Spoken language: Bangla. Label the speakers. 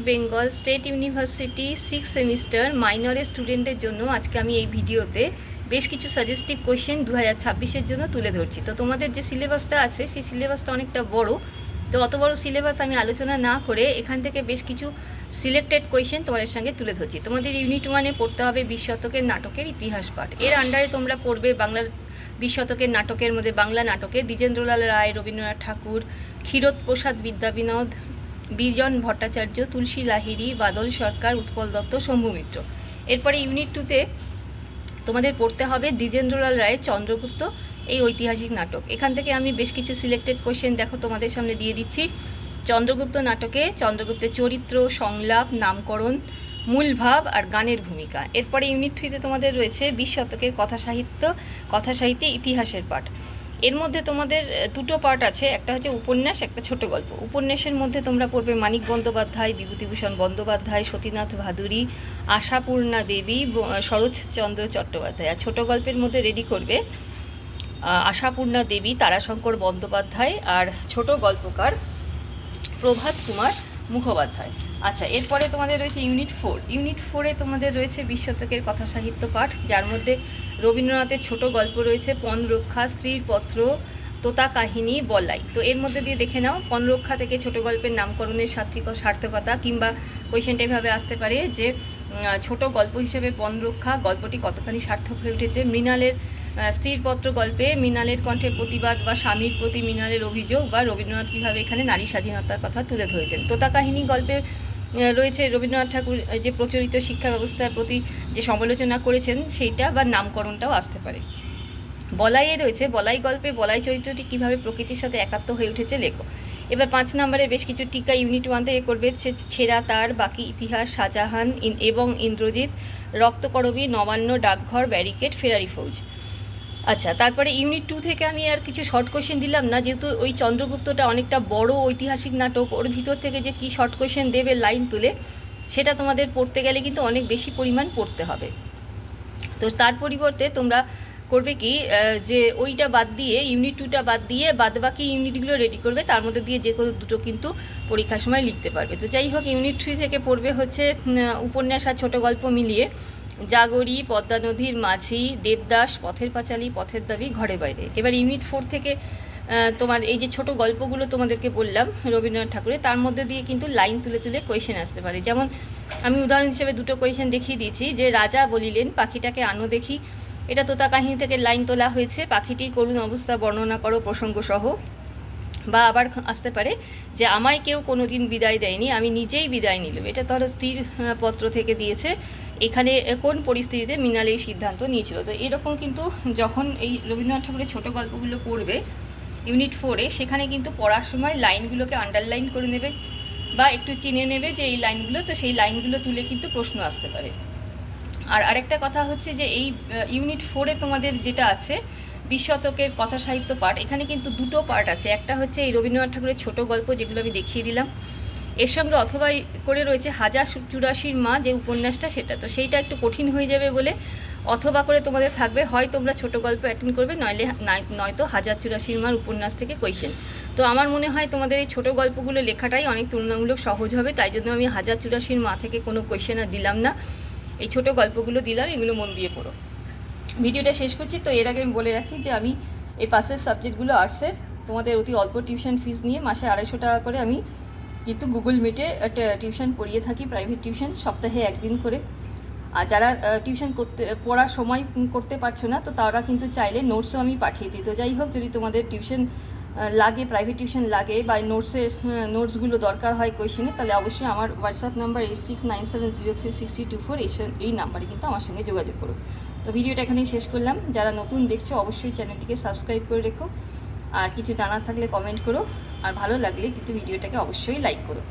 Speaker 1: বেঙ্গল স্টেট ইউনিভার্সিটি 6 সেমিস্টার মাইনরের স্টুডেন্টদের জন্য আজকে আমি এই ভিডিওতে বেশ কিছু সাজেস্টিভ কোয়েশ্চেন 2026-এর জন্য তুলে ধরছি। তো তোমাদের যে সিলেবাসটা আছে সেই সিলেবাসটা অনেকটা বড়, তো অত বড় সিলেবাস আমি আলোচনা না করে এখান থেকে বেশ কিছু সিলেক্টেড কোয়েশ্চেন তোমাদের সঙ্গে তুলে ধরছি। তোমাদের ইউনিট 1-এ পড়তে হবে 20 শতকের নাটকের ইতিহাস পাঠ। এর আন্ডারে তোমরা পড়বে বাংলার 20 শতকের নাটকের মধ্যে বাংলা নাটকে দ্বিজেন্দ্রলাল রায়, রবীন্দ্রনাথ ঠাকুর, ক্ষীরোদপ্রসাদ বিদ্যাবিনোদ, বিজন ভট্টাচার্য, তুলসী লাহিড়ী, বাদল সরকার, উৎপল দত্ত, শম্ভু মিত্র। এরপরে ইউনিট 2-তে তোমাদের পড়তে হবে দ্বিজেন্দ্রলাল রায়ের চন্দ্রগুপ্ত, এই ঐতিহাসিক নাটক। এখান থেকে আমি বেশ কিছু সিলেক্টেড কোয়েশ্চেন দেখো তোমাদের সামনে দিয়ে দিচ্ছি। চন্দ্রগুপ্ত নাটকে চন্দ্রগুপ্তের চরিত্র, সংলাপ, নামকরণ, মূল ভাব আর গানের ভূমিকা। এরপরে ইউনিট 3-তে তোমাদের রয়েছে 20 শতকের কথাসাহিত্যে ইতিহাসের পাঠ। এর মধ্যে তোমাদের দুটো পার্ট আছে, একটা হচ্ছে উপন্যাস, একটা ছোট গল্প। উপন্যাসের মধ্যে তোমরা পড়বে মানিক বন্দ্যোপাধ্যায়, বিভূতিভূষণ বন্দ্যোপাধ্যায়, সতীনাথ ভাদুরী, আশাপূর্ণা দেবী, শরৎচন্দ্র চট্টোপাধ্যায়। আর ছোট গল্পের মধ্যে রেডি করবে আশাপূর্ণা দেবী, তারাশঙ্কর বন্দ্যোপাধ্যায় আর ছোট গল্পকার প্রভাত কুমার মুখোপাধ্যায়। আচ্ছা, এরপরে তোমাদের রয়েছে ইউনিট 4। ইউনিট 4-এ তোমাদের রয়েছে 20 শতকের কথা সাহিত্য পাঠ, যার মধ্যে রবীন্দ্রনাথের ছোট গল্প রয়েছে পণ রক্ষা, স্ত্রীর পত্র, তোতা কাহিনী, বলাই। তো এর মধ্যে দিয়ে দেখে নাও পণ রক্ষা থেকে ছোট গল্পের নামকরণের সার্থকতা, কিংবা কোয়েশ্চেনটা এভাবে আসতে পারে যে ছোট গল্প হিসেবে পণ রক্ষা গল্পটি কতখানি সার্থক হয়ে উঠেছে। মৃণালের স্ত্রীর পত্র গল্পে মৃণালের কণ্ঠে প্রতিবাদ বা স্বামীর প্রতি মৃণালের অভিযোগ, বা রবীন্দ্রনাথ কীভাবে এখানে নারী স্বাধীনতার কথা তুলে ধরেছেন। তোতা কাহিনী গল্পে রয়েছে রবীন্দ্রনাথ ঠাকুর যে প্রচলিত শিক্ষা ব্যবস্থার প্রতি যে সমালোচনা করেছেন সেইটা বা নামকরণটাও আসতে পারে। বলাইয়ে রয়েছে বলাই গল্পে বলাই চরিত্রটি কীভাবে প্রকৃতির সাথে একাত্ম হয়ে উঠেছে লেখো। এবার 5 নম্বরে বেশ কিছু টিকা ইউনিট 1 থেকে করবে, ছেঁড়া তার, বাকি ইতিহাস, শাহজাহান এবং ইন্দ্রজিৎ, রক্তকরবী, নবান্ন, ডাকঘর, ব্যারিকেড, ফেরারি ফৌজ। আচ্ছা, তারপরে ইউনিট 2 থেকে আমি আর কিছু শর্ট কোয়েশ্চেন দিলাম না, যেহেতু ওই চন্দ্রগুপ্তটা অনেকটা বড় ঐতিহাসিক নাটক, ওর ভিতর থেকে যে কী শর্ট কোয়েশ্চেন দেবে লাইন তুলে, সেটা তোমাদের পড়তে গেলে কিন্তু অনেক বেশি পরিমাণ পড়তে হবে। তো তার পরিবর্তে তোমরা করবে কি, যে ওইটা বাদ দিয়ে ইউনিট 2টা বাদ দিয়ে বাদবাকি ইউনিটগুলো রেডি করবে, তার মধ্যে দিয়ে যে কোনো দুটো কিন্তু পরীক্ষার সময় লিখতে পারবে। তো যাই হোক, ইউনিট 3 থেকে পড়বে হচ্ছে উপন্যাস আর ছোটো গল্প মিলিয়ে জাগরি, পদ্মা নদীর মাঝি, দেবদাস, পথের পাঁচালী, পথের দাবি, ঘরে বাইরে। এবার ইউনিট 4 থেকে তোমার এই যে ছোট গল্পগুলো তোমাদেরকে বললাম রবীন্দ্রনাথ ঠাকুরের, তার মধ্যে দিয়ে কিন্তু লাইন তুলে তুলে কোয়েশ্চেন আসতে পারে। যেমন আমি উদাহরণ হিসেবে দুটো কোয়েশ্চেন দেখিয়ে দিয়েছি, যে রাজা বলিলেন পাখিটাকে আনো দেখি, এটা তোতা কাহিনী থেকে লাইন তোলা হয়েছে, পাখিটির করুণ অবস্থা বর্ণনা করো প্রসঙ্গসহ। বা আবার আসতে পারে যে আমায় কেউ কোনো দিন বিদায় দেয়নি, আমি নিজেই বিদায় নিলাম, এটা ধরো স্ত্রীর পত্র থেকে দিয়েছে, এখানে কোন পরিস্থিতিতে মৃণাল এই সিদ্ধান্ত নিয়েছিল। তো এরকম কিন্তু যখন এই রবীন্দ্রনাথ ঠাকুরের ছোটো গল্পগুলো পড়বে ইউনিট 4-এ, সেখানে কিন্তু পড়ার সময় লাইনগুলোকে আন্ডারলাইন করে নেবে বা একটু চিনে নেবে যে এই লাইনগুলো, তো সেই লাইনগুলো তুলে কিন্তু প্রশ্ন আসতে পারে। আর আরেকটা কথা হচ্ছে যে এই ইউনিট 4-এ তোমাদের যেটা আছে 20 শতকের কথা সাহিত্য পাঠ, এখানে কিন্তু দুটো পার্ট আছে। একটা হচ্ছে এই রবীন্দ্রনাথ ঠাকুরের ছোটো গল্প, যেগুলো আমি দেখিয়ে দিলাম, এর সঙ্গে অথবা করে রয়েছে 1084 মা যে উপন্যাসটা, সেটা তো সেইটা একটু কঠিন হয়ে যাবে বলে অথবা করে তোমাদের থাকবে, হয় তোমরা ছোটো গল্প অ্যাটেন্ড করবে, নয়তো 1084 মার উপন্যাস থেকে কোয়েশ্চেন। তো আমার মনে হয় তোমাদের এই ছোটো গল্পগুলো লেখাটাই অনেক তুলনামূলক সহজ হবে, তাই জন্য আমি 1084 মা থেকে কোনো কোয়েশ্চেন আর দিলাম না, এই ছোটো গল্পগুলো দিলাম, এগুলো মন দিয়ে পড়ো। ভিডিওটা শেষ করছি। তো এর আগে আমি বলে রাখি যে আমি এই পাশের সাবজেক্টগুলো আর্টসের তোমাদের অতি অল্প টিউশন ফিস নিয়ে মাসে 250 টাকা করে আমি কিন্তু গুগল মিটে একটা টিউশন পড়িয়ে থাকি, প্রাইভেট টিউশন, সপ্তাহে 1 দিন করে। আর যারা টিউশন পড়ার সময় করতে পারছো না, তো তারা কিন্তু চাইলে নোটসও আমি পাঠিয়ে দিই। তো যাই হোক, যদি তোমাদের টিউশন লাগে, প্রাইভেট টিউশন লাগে বা নোটসগুলো দরকার হয় কোয়েশ্চেনে, তাহলে অবশ্যই আমার হোয়াটসঅ্যাপ নাম্বার 8697036024 এই নাম্বারে কিন্তু আমার সঙ্গে যোগাযোগ করো। তো ভিডিওটা এখানেই শেষ করলাম। যারা নতুন দেখছো অবশ্যই চ্যানেলটিকে সাবস্ক্রাইব করে রেখো, আর কিছু জানার থাকলে কমেন্ট করো, আর ভালো লাগলে কিন্তু ভিডিওটাকে অবশ্যই লাইক করো।